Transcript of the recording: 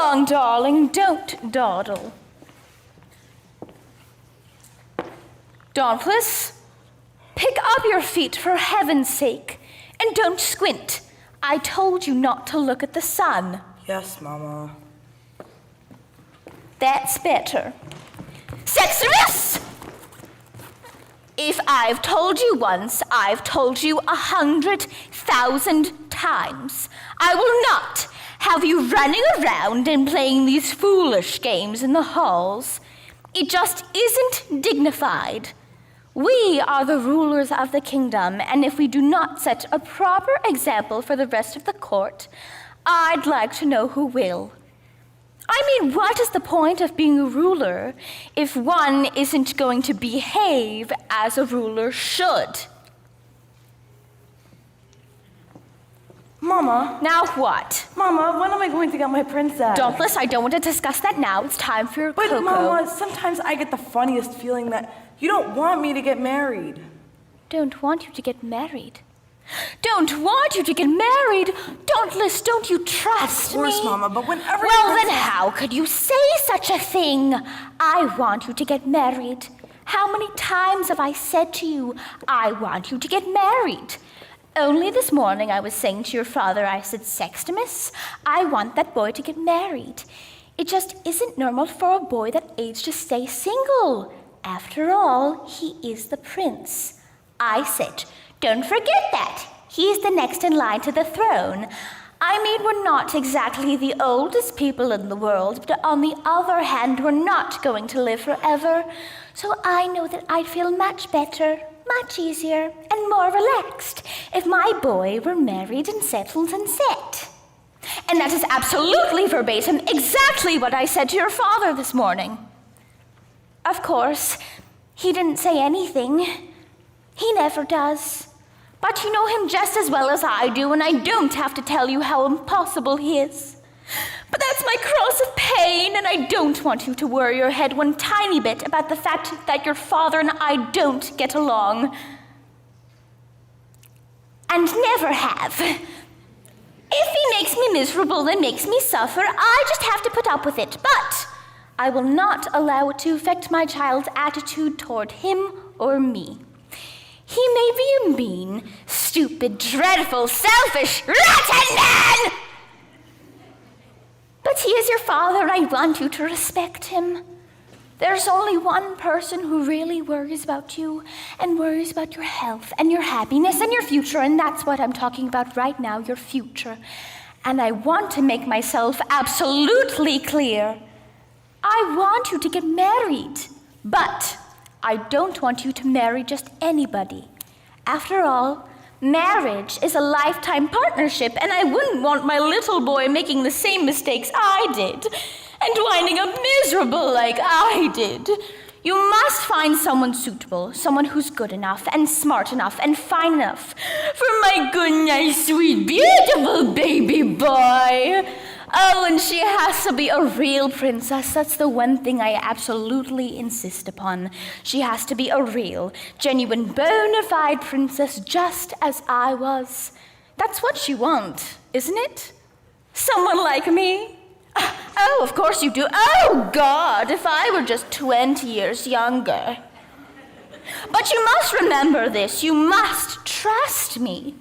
along, darling. Don't dawdle. Dauntless, pick up your feet for heaven's sake, and don't squint. I told you not to look at the sun. Yes, Mama. That's better. Sextimus! If I've told you once, I've told you 100,000 times. I will not have you running around and playing these foolish games in the halls. It just isn't dignified. We are the rulers of the kingdom, and if we do not set a proper example for the rest of the court, I'd like to know who will. I mean, what is the point of being a ruler if one isn't going to behave as a ruler should? Mama. Now what? Mama, when am I going to get my princess? Dauntless, I don't want to discuss that now. It's time for your cocoa. But Mama, sometimes I get the funniest feeling that you don't want me to get married. Don't want you to get married? Don't want you to get married? Dauntless, don't you trust me? Of course, Mama, but whenever Well, then how could you say such a thing? I want you to get married. How many times have I said to you, I want you to get married? Only this morning I was saying to your father, I said, Sextimus, I want that boy to get married. It just isn't normal for a boy that age to stay single. After all, he is the prince. I said, don't forget that. He's the next in line to the throne. I mean, we're not exactly the oldest people in the world, but on the other hand, we're not going to live forever. So I know that I'd feel much better, much easier, and more relaxed if my boy were married and settled and set. And that is absolutely verbatim exactly what I said to your father this morning. Of course, he didn't say anything. He never does. But you know him just as well as I do, and I don't have to tell you how impossible he is. But that's my cross of pain, and I don't want you to worry your head one tiny bit about the fact that your father and I don't get along. And never have. If he makes me miserable and makes me suffer, I just have to put up with it. But I will not allow it to affect my child's attitude toward him or me. He may be a mean, stupid, dreadful, selfish, rotten man! But he is your father, and I want you to respect him. There's only one person who really worries about you and worries about your health and your happiness and your future, and that's what I'm talking about right now, your future. And I want to make myself absolutely clear. I want you to get married, but I don't want you to marry just anybody. After all, marriage is a lifetime partnership, and I wouldn't want my little boy making the same mistakes I did and winding up miserable like I did. You must find someone suitable, someone who's good enough and smart enough and fine enough for my good, nice, sweet, beautiful baby boy. Oh, and she has to be a real princess. That's the one thing I absolutely insist upon. She has to be a real, genuine, bona fide princess just as I was. That's what you want, isn't it? Someone like me? Oh, of course you do. Oh, God, if I were just 20 years younger. But you must remember this. You must trust me.